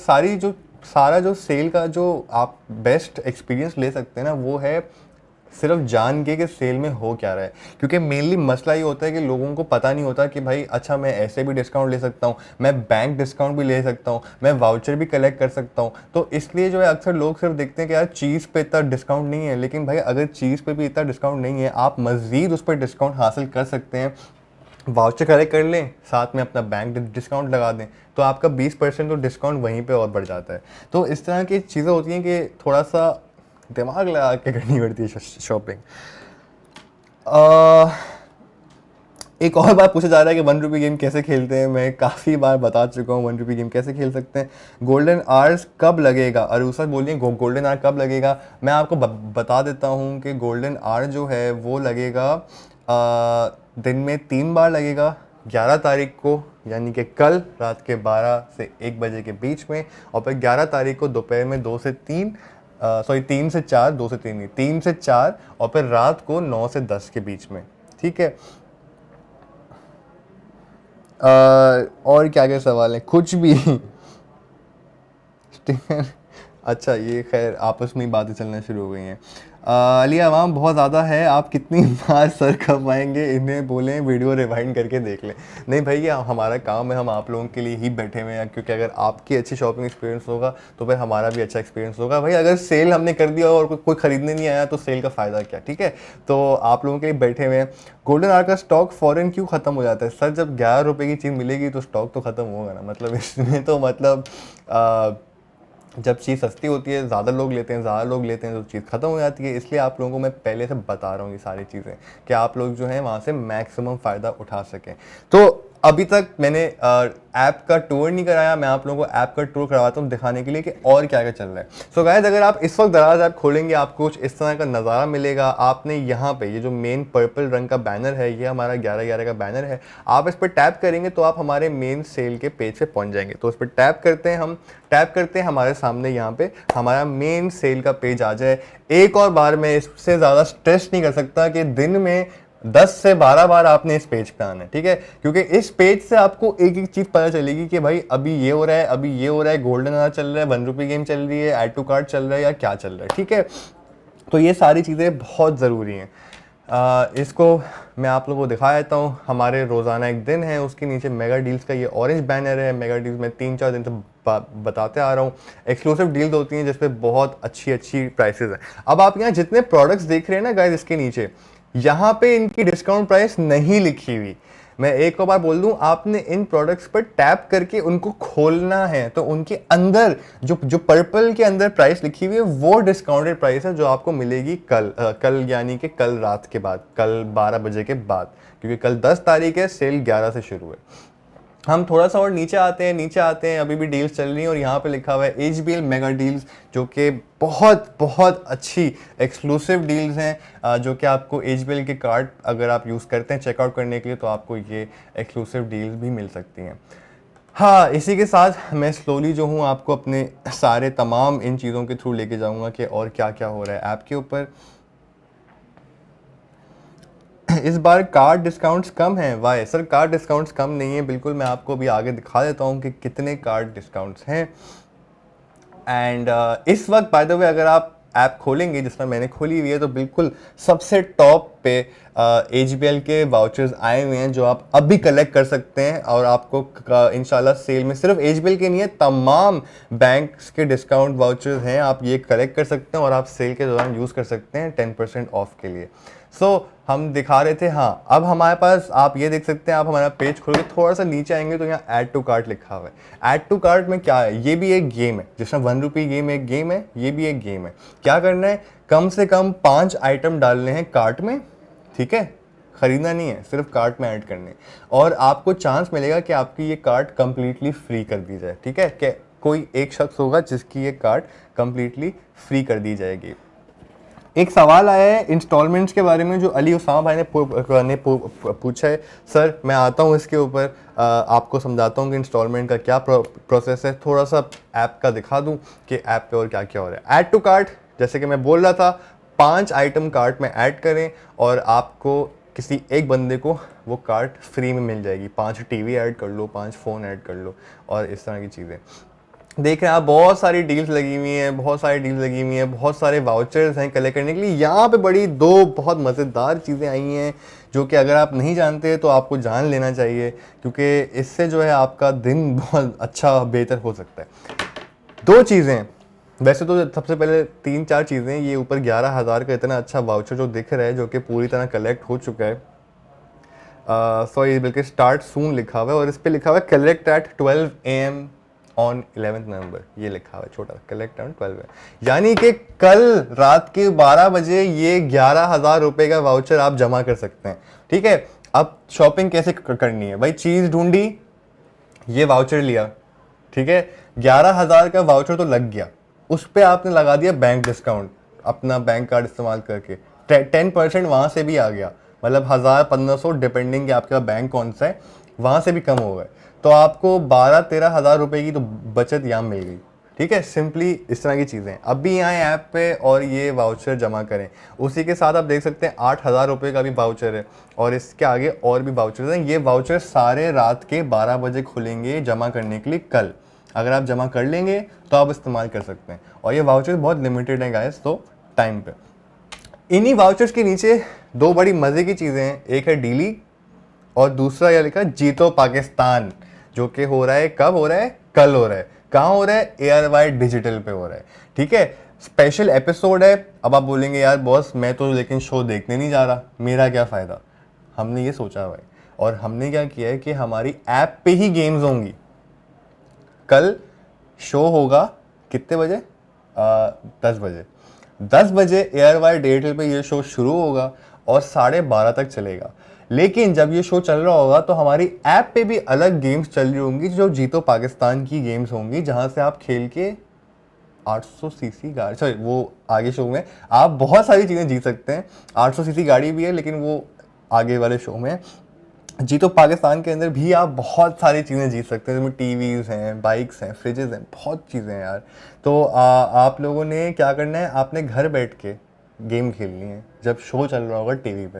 A: सारा जो सेल का जो आप बेस्ट एक्सपीरियंस ले सकते हैं ना, वो है सिर्फ जान के कि सेल में हो क्या रहा है, क्योंकि मेनली मसला ये होता है कि लोगों को पता नहीं होता कि भाई अच्छा मैं ऐसे भी डिस्काउंट ले सकता हूँ, मैं बैंक डिस्काउंट भी ले सकता हूँ, मैं वाउचर भी कलेक्ट कर सकता हूँ। तो इसलिए जो है अक्सर लोग सिर्फ देखते हैं कि यार चीज़ पे इतना डिस्काउंट नहीं है, लेकिन भाई अगर चीज़ पे भी इतना डिस्काउंट नहीं है, आप मज़ीद उस पर डिस्काउंट हासिल कर सकते हैं। वाउचर कलेक्ट कर लें, साथ में अपना बैंक डिस्काउंट लगा दें, तो आपका 20% तो डिस्काउंट वहीं पे और बढ़ जाता है। तो इस तरह की चीज़ें होती हैं कि थोड़ा सा दिमाग लगा के करनी पड़ती है शॉपिंग। एक और बात पूछा जा रहा है कि 1 रुपये गेम कैसे खेलते हैं। मैं काफ़ी बार बता चुका हूँ 1 रुपये गेम कैसे खेल सकते हैं। गोल्डन आवर्स कब लगेगा, अरूसा बोलिए गोल्डन आवर कब लगेगा। मैं आपको बता देता हूँ कि गोल्डन आवर जो है वो लगेगा दिन में 3 बार लगेगा। 11 तारीख को यानी कि कल रात के 12 से 1 बजे के बीच में, और फिर 11 तारीख को दोपहर में 2 से 3 सॉरी 3 से 4, 2 से 3 नहीं 3 से 4, और फिर रात को 9 से 10 के बीच में। ठीक है। और क्या क्या सवाल है, कुछ भी। अच्छा ये खैर आपस में ही बातें चलना शुरू हो गई हैं। अली आवाम बहुत ज़्यादा है, आप कितनी बार सर खपाएंगे, इन्हें बोलें वीडियो रिवाइंड करके देख लें। नहीं भाई ये हमारा काम है, हम आप लोगों के लिए ही बैठे हुए हैं, क्योंकि अगर आपकी अच्छी शॉपिंग एक्सपीरियंस होगा तो फिर हमारा भी अच्छा एक्सपीरियंस होगा। भाई अगर सेल हमने कर दिया और कोई ख़रीदने नहीं आया तो सेल का फ़ायदा क्या। ठीक है, तो आप लोगों के लिए बैठे हुए हैं। गोल्डन आवर का स्टॉक फ़ौरन क्यों ख़त्म हो जाता है सर? जब 11 रुपये की चीज़ मिलेगी तो स्टॉक तो ख़त्म होगा ना, मतलब इसमें तो मतलब जब चीज़ सस्ती होती है, ज़्यादा लोग लेते हैं, तो चीज़ ख़त्म हो जाती है। इसलिए आप लोगों को मैं पहले से बता रहा हूँ ये सारी चीज़ें कि आप लोग जो हैं वहाँ से मैक्सिमम फ़ायदा उठा सकें। तो अभी तक मैंने ऐप का टूर नहीं कराया, मैं आप लोगों को ऐप का टूर करवाता हूँ दिखाने के लिए कि और क्या क्या चल रहा है। सो गाइस अगर आप इस वक्त दराज ऐप खोलेंगे आपको कुछ इस तरह का नज़ारा मिलेगा। आपने यहाँ पे ये जो मेन पर्पल रंग का बैनर है, ये हमारा 11/11 का बैनर है। आप इस पर टैप करेंगे तो आप हमारे मेन सेल के पेज पे पहुँच जाएंगे। तो उस पर टैप करते हैं, हम टैप करते हैं, हमारे सामने यहाँ पे हमारा मेन सेल का पेज आ जाए। एक और बार मैं इससे ज़्यादा स्ट्रेस नहीं कर सकता कि दिन में 10 से 12 बार आपने इस पेज पे आना है। ठीक है, क्योंकि इस पेज से आपको एक एक चीज़ पता चलेगी कि भाई अभी ये हो रहा है, अभी ये हो रहा है, गोल्डन आवर चल रहा है, 1 रुपये गेम चल रही है, ऐड टू कार्ट चल रहा है या क्या चल रहा है। ठीक है, तो ये सारी चीज़ें बहुत ज़रूरी हैं। इसको मैं आप लोगों को दिखा देता हूँ। हमारे रोज़ाना एक दिन है, उसके नीचे मेगा डील्स का ये ऑरेंज बैनर है। मेगा डील्स में 3-4 दिन से बताते आ रहा हूँ। एक्सक्लूसिव डील्स होती हैं जिसपे बहुत अच्छी अच्छी प्राइसेस हैं। अब आप यहाँ जितने प्रोडक्ट्स देख रहे हैं ना गाइस, इसके नीचे यहाँ पे इनकी डिस्काउंट प्राइस नहीं लिखी हुई। मैं एक और बार बोल दूं, आपने इन प्रोडक्ट्स पर टैप करके उनको खोलना है, तो उनके अंदर जो जो पर्पल के अंदर प्राइस लिखी हुई है वो डिस्काउंटेड प्राइस है जो आपको मिलेगी कल यानी कि कल रात के बाद, कल 12 बजे के बाद, क्योंकि कल 10 तारीख है, सेल 11 से शुरू है। हम थोड़ा सा और नीचे आते हैं, अभी भी डील्स चल रही हैं और यहाँ पे लिखा हुआ है एचबीएल मेगा डील्स, जो कि बहुत बहुत अच्छी एक्सक्लूसिव डील्स हैं, जो कि आपको एचबीएल के कार्ड अगर आप यूज़ करते हैं चेकआउट करने के लिए तो आपको ये एक्सक्लूसिव डील्स भी मिल सकती हैं। हाँ, इसी के साथ मैं स्लोली जो हूँ आपको अपने सारे तमाम इन चीज़ों के थ्रू लेके जाऊँगा कि और क्या क्या हो रहा है ऐप के ऊपर। इस बार कार्ड डिस्काउंट्स कम हैं। वाई सर, कार्ड डिस्काउंट्स कम नहीं है, बिल्कुल मैं आपको भी आगे दिखा देता हूँ कि कितने कार्ड डिस्काउंट्स हैं। एंड इस वक्त बाय द वे अगर आप ऐप खोलेंगे जिस तरह मैंने खोली हुई है तो बिल्कुल सबसे टॉप पे एचबीएल के वाउचर्स आए हुए हैं जो आप अभी कलेक्ट कर सकते हैं, और आपको इंशाल्लाह सेल में सिर्फ एचबीएल के नहीं है, तमाम बैंक्स के डिस्काउंट वाउचर्स हैं, आप ये कलेक्ट कर सकते हैं और आप सेल के दौरान यूज़ कर सकते हैं 10% ऑफ के लिए। हम दिखा रहे थे, हाँ अब हमारे पास आप ये देख सकते हैं, आप हमारा पेज खोल के थोड़ा सा नीचे आएंगे तो यहाँ ऐड टू कार्ट लिखा हुआ है। ऐड टू कार्ट में क्या है, ये भी एक गेम है, जिसमें 1 रुपये गेम एक गेम है, ये भी एक गेम है। क्या करना है, कम से कम 5 आइटम डालने हैं कार्ट में। ठीक है, खरीदना नहीं है, सिर्फ कार्ट में ऐड करने, और आपको चांस मिलेगा कि आपकी ये कार्ट कंप्लीटली फ्री कर दी जाए। ठीक है, कि कोई एक शख्स होगा जिसकी ये कार्ट कंप्लीटली फ्री कर दी जाएगी। एक सवाल आया है इंस्टॉलमेंट्स के बारे में जो अली उसामा भाई ने पूछा है। सर मैं आता हूँ इसके ऊपर, आपको समझाता हूँ कि इंस्टॉलमेंट का क्या प्रोसेस है। थोड़ा सा ऐप का दिखा दूँ कि ऐप पे और क्या क्या हो रहा है। ऐड टू कार्ट, जैसे कि मैं बोल रहा था, 5 आइटम कार्ट में ऐड करें और आपको किसी एक बंदे को वो कार्ट फ्री में मिल जाएगी। 5 टीवी ऐड कर लो, 5 फ़ोन ऐड कर लो और इस तरह की चीज़ें। देख रहे हैं आप, बहुत सारी डील्स लगी हुई हैं, बहुत सारी डील्स लगी हुई हैं, बहुत सारे वाउचर्स हैं कलेक्ट करने के लिए। यहाँ पे बड़ी दो बहुत मज़ेदार चीज़ें आई हैं जो कि अगर आप नहीं जानते तो आपको जान लेना चाहिए, क्योंकि इससे जो है आपका दिन बहुत अच्छा बेहतर हो सकता है। दो चीज़ें, वैसे तो सबसे पहले तीन चार चीज़ें, ये ऊपर 11,000 का इतना अच्छा वाउचर जो दिख रहा है, जो कि पूरी तरह कलेक्ट हो चुका है। सो ये बल्कि स्टार्ट सून लिखा हुआ है और इस पे लिखा हुआ है कलेक्ट एट 12 AM ऑन 11 नवंबर। ये लिखा हुआ है छोटा, कलेक्ट ऑन 12 AM, यानी कि कल रात के 12 बजे ये 11,000 रुपए का वाउचर आप जमा कर सकते हैं। ठीक है, अब शॉपिंग कैसे करनी है भाई? चीज़ ढूंढी, ये वाउचर लिया, ठीक है, 11,000 का वाउचर तो लग गया, उस पर आपने लगा दिया बैंक डिस्काउंट, अपना बैंक कार्ड इस्तेमाल करके 10% वहाँ से भी आ गया, मतलब 1,000-1,500 डिपेंडिंग कि आपका बैंक कौन सा है, वहाँ से भी कम हो गए, तो आपको 12-13 हज़ार रुपये की तो बचत यहाँ मिल गई। ठीक है, सिंपली इस तरह की चीज़ें। अब भी यहाँ ऐप पे और ये वाउचर जमा करें। उसी के साथ आप देख सकते हैं 8,000 रुपये का भी वाउचर है और इसके आगे और भी वाउचर हैं। ये वाउचर सारे रात के 12 बजे खुलेंगे जमा करने के लिए कल। अगर आप जमा कर लेंगे तो आप इस्तेमाल कर सकते हैं, और ये वाउचर बहुत लिमिटेड है गाइस, तो टाइम पे। इन्हीं वाउचर्स के नीचे दो बड़ी मज़े की चीज़ें हैं, एक है डीली और दूसरा यह लिखा जीतो पाकिस्तान, जो कि हो रहा है, कब हो रहा है? कल हो रहा है। कहाँ हो रहा है? ARY डिजिटल पे हो रहा है। ठीक है, स्पेशल एपिसोड है। अब आप बोलेंगे यार बॉस मैं तो लेकिन शो देखने नहीं जा रहा, मेरा क्या फ़ायदा? हमने ये सोचा भाई, और हमने क्या किया है कि हमारी ऐप पे ही गेम्स होंगी। कल शो होगा कितने बजे? 10 बजे। 10 बजे ARY डिजिटल पे ये शो शुरू होगा और 12:30 तक चलेगा। लेकिन जब ये शो चल रहा होगा तो हमारी ऐप पे भी अलग गेम्स चल रही होंगी जो जीतो पाकिस्तान की गेम्स होंगी, जहां से आप खेल के 800 सीसी गाड़ी, सॉरी वो आगे शो में आप बहुत सारी चीज़ें जीत सकते हैं। 800 सीसी गाड़ी भी है लेकिन वो आगे वाले शो में। जीतो पाकिस्तान के अंदर भी आप बहुत सारी चीज़ें जीत सकते हैं, जिसमें टीवीज़ हैं, बाइक्स हैं, फ्रिजेज़ हैं, बहुत चीज़ें हैं यार। तो आप लोगों ने क्या करना है, आपने घर बैठ के गेम खेलनी है। जब शो चल रहा होगा टीवी पे,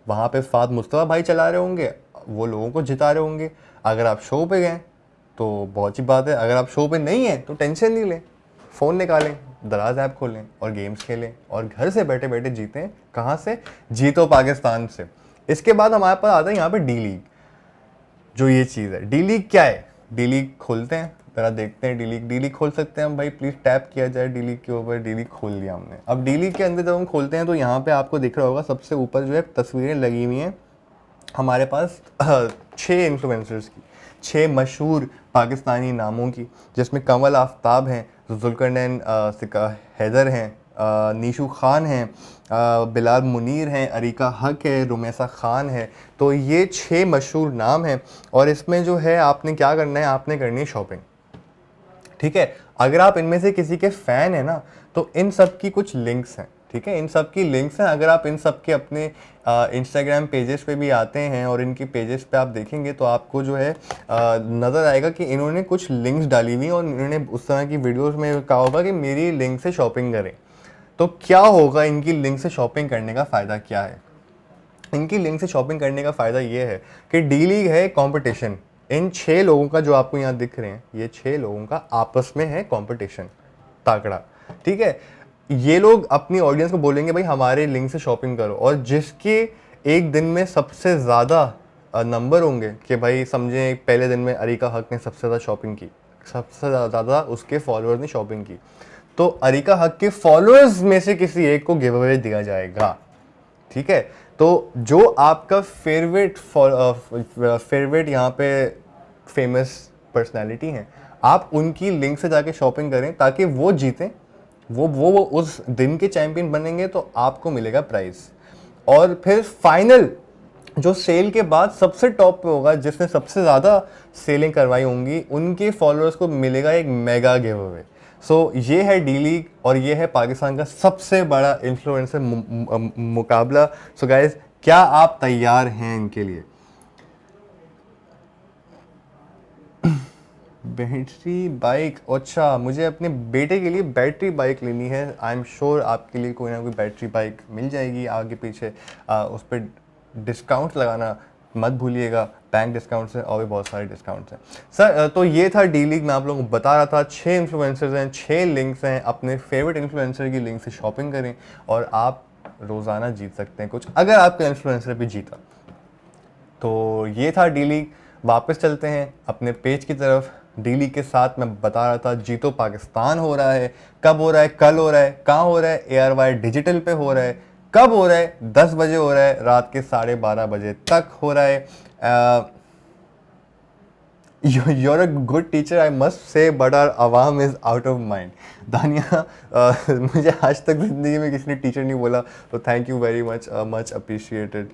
A: वहाँ पे फात मुस्तफ़ा भाई चला रहे होंगे, वो लोगों को जिता रहे होंगे। अगर आप शो पे गए तो बहुत अच्छी बात है, अगर आप शो पे नहीं हैं तो टेंशन नहीं लें, फ़ोन निकालें, दराज ऐप खोलें और गेम्स खेलें और घर से बैठे बैठे जीतें। कहाँ से? जीतो पाकिस्तान से। इसके बाद हमारे पास आता है यहाँ पे डी लीग, जो ये चीज़ है। डी लीग क्या है? डी लीग खोलते हैं, ज़रा देखते हैं। डी लीग खोल सकते हैं हम भाई, प्लीज़ टैप किया जाए डी लीग के ऊपर। डी लीग खोल लिया हमने। अब डी लीग के अंदर जब हम खोलते हैं तो यहाँ पे आपको दिख रहा होगा सबसे ऊपर जो है तस्वीरें लगी हुई हैं हमारे पास 6 इन्फ्लुएंसर्स की, 6 मशहूर पाकिस्तानी नामों की, जिसमें कमल आफ्ताब हैं, जुल्करनैन हैदर हैं, नीशू खान हैं, बिलाल मुनीर हैं, अरीका हक है, रुमैसा खान है। तो ये 6 मशहूर नाम हैं और इसमें जो है आपने क्या करना है, आपने करनी है शॉपिंग। ठीक है, अगर आप इनमें से किसी के फ़ैन हैं ना तो इन सब की कुछ लिंक्स हैं। ठीक है, इन सब की लिंक्स हैं। अगर आप इन सब के अपने इंस्टाग्राम पेजेस पे भी आते हैं और इनकी पेजेस पे आप देखेंगे तो आपको जो है नज़र आएगा कि इन्होंने कुछ लिंक्स डाली हुई और इन्होंने उस तरह की वीडियोस में कहा होगा कि मेरी लिंक से शॉपिंग करें। तो क्या होगा, इनकी लिंक से शॉपिंग करने का फ़ायदा क्या है? इनकी लिंक से शॉपिंग करने का फ़ायदा ये है कि डी लीग है कंपटीशन। इन 6 लोगों का जो आपको यहाँ दिख रहे हैं, ये 6 लोगों का आपस में है कंपटीशन ताकड़ा। ठीक है, ये लोग अपनी ऑडियंस को बोलेंगे भाई हमारे लिंक से शॉपिंग करो, और जिसके एक दिन में सबसे ज़्यादा नंबर होंगे कि भाई समझें पहले दिन में अरीका हक ने सबसे ज़्यादा शॉपिंग की, सबसे ज़्यादा उसके फॉलोअर्स ने शॉपिंग की, तो अरीका हक के फॉलोअर्स में से किसी एक को गिव अवे दिया जाएगा। ठीक है, तो जो आपका फेवरेट यहाँ पे फेमस पर्सनालिटी हैं, आप उनकी लिंक से जाके शॉपिंग करें ताकि वो जीतें, वो उस दिन के चैंपियन बनेंगे तो आपको मिलेगा प्राइज़। और फिर फाइनल जो सेल के बाद सबसे टॉप पे होगा, जिसने सबसे ज़्यादा सेलिंग करवाई होंगी, उनके फॉलोअर्स को मिलेगा एक मेगा गिव अवे। सो ये है डी लीग और ये है पाकिस्तान का सबसे बड़ा इन्फ्लुएंसर मुकाबला। सो गाइज, क्या आप तैयार हैं इनके लिए? बैटरी बाइक, अच्छा मुझे अपने बेटे के लिए बैटरी बाइक लेनी है। आई एम श्योर आपके लिए कोई ना कोई बैटरी बाइक मिल जाएगी। आगे पीछे उस पर डिस्काउंट लगाना मत भूलिएगा, बैंक डिस्काउंट्स हैं और भी बहुत सारे डिस्काउंट्स हैं सर। तो ये था डी लीग, मैं आप लोगों को बता रहा था 6 इन्फ्लुएंसर्स हैं, 6 लिंक्स हैं, अपने फेवरेट इन्फ्लुएंसर की लिंक से शॉपिंग करें और आप रोज़ाना जीत सकते हैं कुछ, अगर आपका इन्फ्लुएंसर भी जीता। तो ये था डी लीग। वापस चलते हैं अपने पेज की तरफ। डी लीग के साथ मैं बता रहा था जीतो पाकिस्तान हो रहा है। कब हो रहा है? कल हो रहा है। कहाँ हो रहा है? ARY डिजिटल पे हो रहा है। कब हो रहा है? 10 बजे हो रहा है, रात के 12:30 बजे तक हो रहा है। You're a good teacher, I must say, but our Awam is out of mind. दानिया, मुझे आज तक ज़िंदगी में किसी ने टीचर नहीं बोला, तो thank you very much, much appreciated.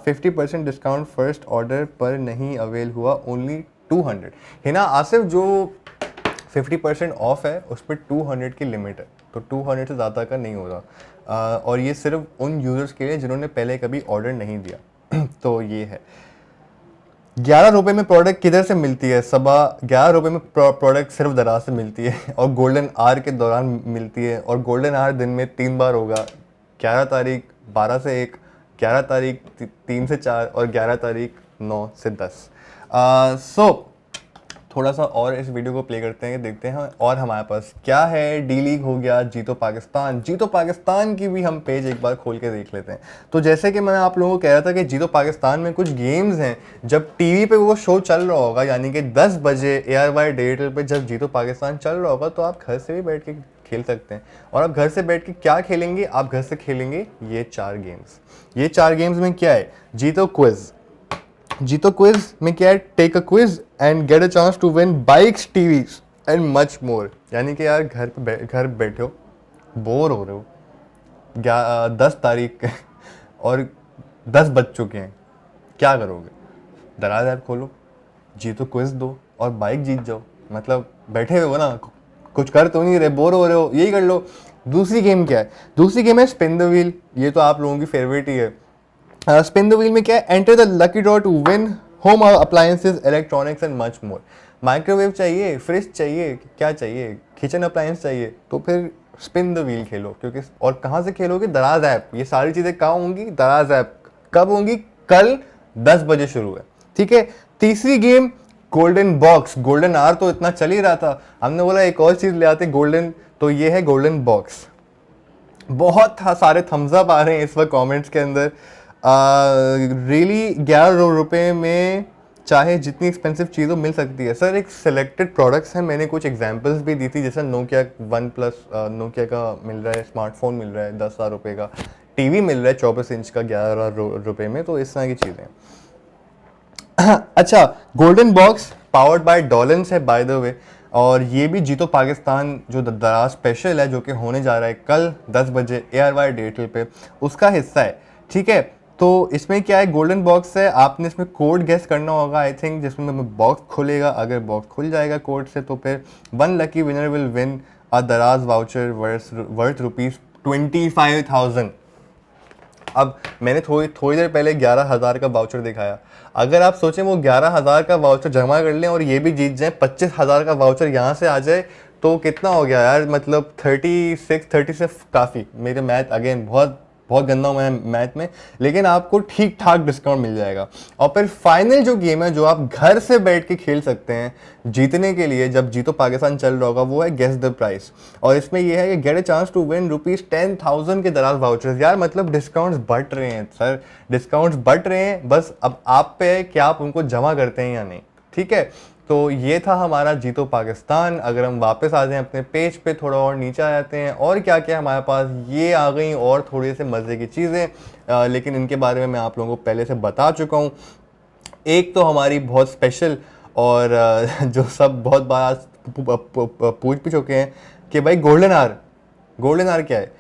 A: 50% discount first order पर नहीं अवेल हुआ, ओनली 200। हिना आसिफ, जो 50% ऑफ है उस पर 200 की लिमिट है, तो 200 से ज़्यादा का नहीं होगा। और ये सिर्फ उन यूज़र्स के लिए जिन्होंने पहले कभी ऑर्डर नहीं दिया। तो ये है। 11 रुपये में प्रोडक्ट किधर से मिलती है सबा? 11 रुपये में प्रोडक्ट सिर्फ दराज से मिलती है और गोल्डन आवर के दौरान मिलती है। और गोल्डन आवर दिन में 3 बार होगा, 11 तारीख 12 से 1, 11 तारीख 3 से 4 और 11 तारीख 9 से 10। सो थोड़ा सा और इस वीडियो को प्ले करते हैं, देखते हैं और हमारे पास क्या है। डी लीग हो गया, जीतो पाकिस्तान। जीतो पाकिस्तान की भी हम पेज एक बार खोल के देख लेते हैं। तो जैसे कि मैं आप लोगों को कह रहा था कि जीतो पाकिस्तान में कुछ गेम्स हैं, जब टीवी पे वो शो चल रहा होगा, यानी कि 10 बजे ARY डिजिटल पे जब जीतो पाकिस्तान चल रहा होगा, तो आप घर से भी बैठ के खेल सकते हैं। और आप घर से बैठ के क्या खेलेंगे? आप घर से खेलेंगे ये 4 गेम्स। ये 4 गेम्स में क्या है? जीतो क्विज। जीतो क्विज में क्या है? Take a quiz and get a chance to win bikes, TVs and much more. यानी कि यार घर बैठे हो, बोर हो रहे हो, 10 तारीख और 10 बज चुके हैं, क्या करोगे? दराज ऐप खोलो, जीतो क्विज दो और बाइक जीत जाओ। मतलब बैठे हुए हो ना, कुछ कर तो नहीं रहे, बोर हो रहे हो, यही कर लो। दूसरी गेम क्या है? दूसरी गेम है स्पिन द व्हील। ये तो आप लोगों की फेवरेट ही है। स्पिन द व्हील में क्या है? Enter the lucky draw two win home appliances, electronics and much more. Microwave चाहिए, फ्रिज चाहिए, क्या चाहिए, किचन अप्लायंस चाहिए, तो फिर स्पिन द व्हील खेलो। क्योंकि और कहाँ से खेलोगे? दराज ऐप। ये सारी चीज़ें कहाँ होंगी? दराज ऐप। कब होंगी? कल 10 बजे शुरू है, ठीक है। तीसरी game golden box. Golden hour तो इतना चल ही रहा था, हमने बोला एक और चीज़ ले आते गोल्डन, तो ये है गोल्डन बॉक्स। बहुत सारे थम्स अप आ रहे हैं इस वक्त कमेंट्स के अंदर। रियली 11 रुपये में चाहे जितनी एक्सपेंसिव चीज़ों मिल सकती है। सर एक सिलेक्टेड प्रोडक्ट्स हैं, मैंने कुछ एग्जांपल्स भी दी थी, जैसे नोकिया नोकिया का मिल रहा है, स्मार्टफोन मिल रहा है 10,000 रुपये का, टीवी मिल रहा है 24 इंच का 11 रुपये में, तो इस तरह की चीज़ें। अच्छा, गोल्डन बॉक्स पावर्ड बाय डॉलन्स है बाय द वे, और ये भी जीतो पाकिस्तान जो दराज स्पेशल है, जो कि होने जा रहा है कल 10 बजे ARY डिजिटल पे, उसका हिस्सा है, ठीक है। तो इसमें क्या है? गोल्डन बॉक्स है, आपने इसमें कोड गेस करना होगा आई थिंक, जिसमें बॉक्स खुलेगा। अगर बॉक्स खुल जाएगा कोड से, तो फिर 1 lucky winner will win a दराज वाउचर वर्थ ₹25,000। अब मैंने थोड़ी देर पहले 11,000 का वाउचर दिखाया। अगर आप सोचें वो 11,000 का वाउचर जमा कर लें और ये भी जीत जाए, 25,000 का वाउचर यहाँ से आ जाए, तो कितना हो गया यार? मतलब 30 से काफ़ी, मेरे मैथ अगेन बहुत बहुत गंदा हूँ मैं मैथ में, लेकिन आपको ठीक ठाक डिस्काउंट मिल जाएगा। और फिर फाइनल जो गेम है, जो आप घर से बैठ के खेल सकते हैं जीतने के लिए, जब जीतो पाकिस्तान चल रहा होगा, वो है गेस द प्राइस। और इसमें ये है कि get a chance to win ₹10,000 के दराज वाउचर्स। यार मतलब डिस्काउंट्स बढ़ रहे हैं सर, डिस्काउंट्स बढ़ रहे हैं, बस अब आप पे है कि आप उनको जमा करते हैं या नहीं, ठीक है। तो ये था हमारा जीतो पाकिस्तान। अगर हम वापस आ जाएं अपने पेज पे, थोड़ा और नीचे आ जाते हैं, और क्या क्या हमारे पास ये आ गई और थोड़े से मज़े की चीज़ें, लेकिन इनके बारे में मैं आप लोगों को पहले से बता चुका हूँ। एक तो हमारी बहुत स्पेशल और जो सब बहुत बार आज पूछ भी चुके हैं कि भाई गोल्डन आवर क्या है?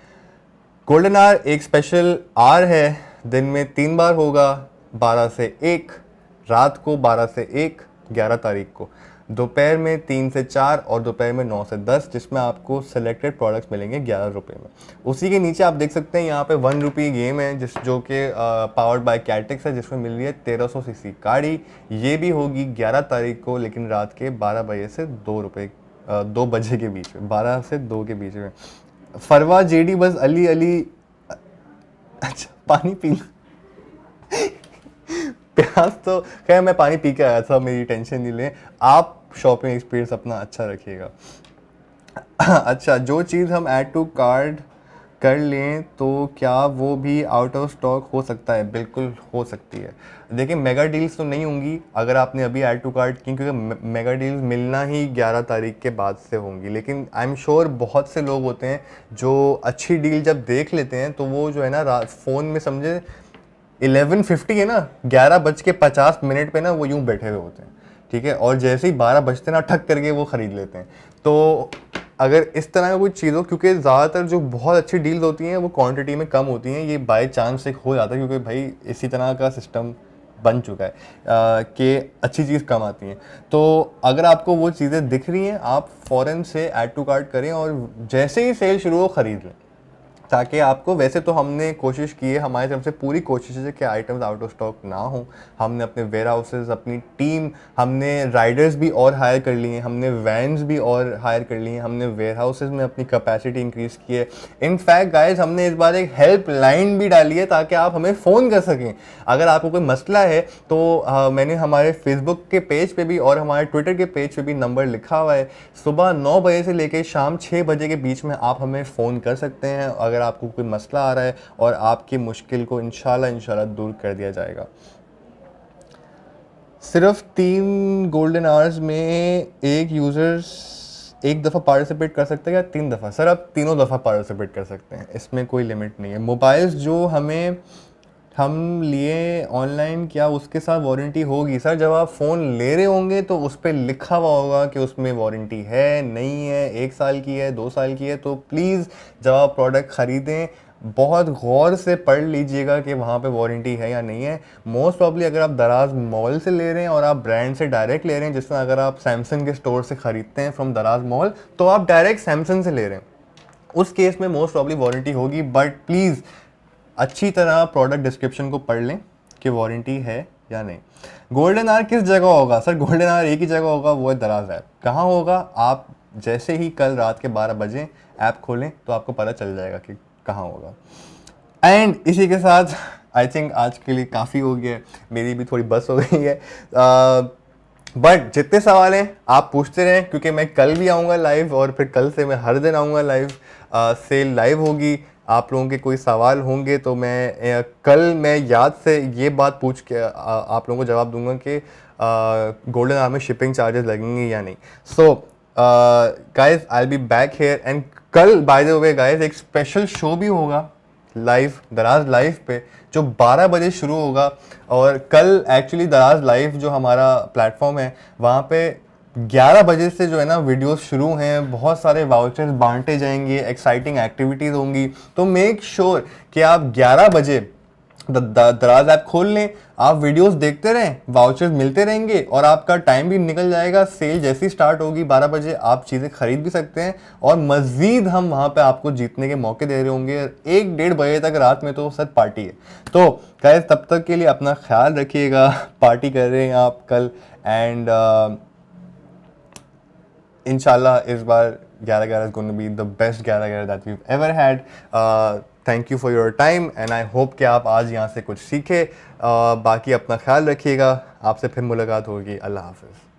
A: गोल्डन आवर एक स्पेशल आवर है, दिन में 3 बार होगा, 12 से 1, रात को 12 से 1 11 तारीख को, दोपहर में 3 से 4 और दोपहर में 9 से 10, जिसमें आपको सेलेक्टेड प्रोडक्ट्स मिलेंगे 11 रुपये में। उसी के नीचे आप देख सकते हैं यहाँ पे 1 रुपी गेम है, जो कि पावर्ड बाय कैटेक्स है, जिसमें मिल रही है 1300 सीसी गाड़ी। ये भी होगी 11 तारीख को, लेकिन रात के 12 बजे से 2 बजे के बीच में, 12 से 2 के बीच में। फरवा जेडी बस अली अली, अच्छा पानी पी आज तो खैर मैं पानी पी के आया था, मेरी टेंशन नहीं लें, आप शॉपिंग एक्सपीरियंस अपना अच्छा रखिएगा। अच्छा, जो चीज़ हम ऐड टू कार्ट कर लें तो क्या वो भी आउट ऑफ स्टॉक हो सकता है? बिल्कुल हो सकती है। देखिए मेगा डील्स तो नहीं होंगी अगर आपने अभी ऐड टू कार्ट की, क्योंकि मेगा डील्स मिलना ही 11 तारीख के बाद से होंगी। लेकिन आई एम श्योर बहुत से लोग होते हैं जो अच्छी डील जब देख लेते हैं तो वो जो है ना रात फ़ोन में समझे 11:50 है ना, 11:50 पे ना वो यूं बैठे हुए होते हैं, ठीक है, और जैसे ही 12 बजते ना ठक करके वो ख़रीद लेते हैं। तो अगर इस तरह का कोई चीज़ हो, क्योंकि ज़्यादातर जो बहुत अच्छी डील्स होती हैं वो क्वांटिटी में कम होती हैं, ये बाय चांस एक हो जाता है, क्योंकि भाई इसी तरह का सिस्टम बन चुका है कि अच्छी चीज़ कम आती हैं। तो अगर आपको वो चीज़ें दिख रही हैं, आप फ़ौरन से ऐड टू कार्ट करें और जैसे ही सेल शुरू हो ख़रीद लें, ताकि आपको, वैसे तो हमने कोशिश की है, हमारी तरफ से पूरी कोशिश है कि आइटम्स आउट ऑफ स्टॉक ना हो। हमने अपने वेयर हाउसेज, अपनी टीम, हमने राइडर्स भी और हायर कर लिए हैं, हमने वैन्स भी और हायर कर लिए हैं, हमने वेयर हाउसेज में अपनी कैपेसिटी इंक्रीज़ की है। इनफैक्ट गाइस हमने इस बार एक हेल्प लाइन भी डाली है ताकि आप हमें फ़ोन कर सकें अगर आपको कोई मसला है। तो मैंने हमारे फेसबुक के पेज पे भी और हमारे ट्विटर के पेज पे भी नंबर लिखा हुआ है। सुबह 9 बजे से लेकर शाम 6 बजे के बीच में आप हमें फ़ोन कर सकते हैं अगर आपको कोई मसला आ रहा है, और आपकी मुश्किल को इंशाल्लाह दूर कर दिया जाएगा। सिर्फ 3 गोल्डन आवर्स में एक यूज़र्स एक दफ़ा पार्टिसिपेट कर सकते हैं या 3 दफ़ा? सर आप तीनों दफ़ा पार्टिसिपेट कर सकते हैं, इसमें कोई लिमिट नहीं है। मोबाइल्स जो हम लिए ऑनलाइन, क्या उसके साथ वारंटी होगी? सर जब आप फ़ोन ले रहे होंगे तो उस पर लिखा हुआ होगा कि उसमें वारंटी है, नहीं है, 1 साल की है, 2 साल की है। तो प्लीज़ जब आप प्रोडक्ट ख़रीदें बहुत गौर से पढ़ लीजिएगा कि वहाँ पे वारंटी है या नहीं है। मोस्ट प्रॉब्ली अगर आप दराज मॉल से ले रहे हैं और आप ब्रांड से डायरेक्ट ले रहे हैं, जिस तरह अगर आप सैमसंग के स्टोर से ख़रीदते हैं फ्रॉम दराज मॉल, तो आप डायरेक्ट सैमसंग से ले रहे हैं, उस केस में मोस्ट प्रॉब्ली वारंटी होगी। बट प्लीज़ अच्छी तरह प्रोडक्ट डिस्क्रिप्शन को पढ़ लें कि वारंटी है या नहीं। गोल्डन आवर किस जगह होगा? सर गोल्डन आवर एक ही जगह होगा, वो है दराज ऐप। कहाँ होगा? आप जैसे ही कल रात के 12 बजे ऐप खोलें तो आपको पता चल जाएगा कि कहाँ होगा। एंड इसी के साथ आई थिंक आज के लिए काफ़ी हो गया है, मेरी भी थोड़ी बस हो गई है। बट जितने सवाल हैं आप पूछते रहें, क्योंकि मैं कल भी आऊँगा लाइव और फिर कल से मैं हर दिन आऊँगा लाइव। सेल लाइव होगी, आप लोगों के कोई सवाल होंगे तो कल मैं याद से ये बात पूछ के आप लोगों को जवाब दूंगा कि गोल्डन आवर में शिपिंग चार्जेस लगेंगे या नहीं। So guys I will be back here, and कल बाय द वे गाइज एक स्पेशल शो भी होगा लाइव, दराज लाइव पे, जो 12 बजे शुरू होगा। और कल एक्चुअली दराज लाइव जो हमारा प्लेटफॉर्म है वहाँ पे 11 बजे से जो है ना वीडियोस शुरू हैं, बहुत सारे वाउचर्स बांटे जाएंगे, एक्साइटिंग एक्टिविटीज़ होंगी। तो मेक श्योर कि आप 11 बजे दराज ऐप खोल लें, आप वीडियोस देखते रहें, वाउचर्स मिलते रहेंगे और आपका टाइम भी निकल जाएगा। सेल जैसी स्टार्ट होगी 12 बजे आप चीज़ें खरीद भी सकते हैं, और मज़ीद हम वहाँ पे आपको जीतने के मौके दे रहे होंगे 1-1:30 बजे तक रात में। तो सर पार्टी है। तो गाइस तब तक के लिए अपना ख्याल रखिएगा, पार्टी कर रहे हैं आप कल, एंड inshallah इस बार 11/11 is going to be the best 11/11 that we've ever had. Thank you for your time and I hope कि आप आज यहाँ से कुछ सीखे। बाकी अपना ख्याल रखिएगा, आपसे फिर मुलाकात होगी। अल्लाह हाफिज़।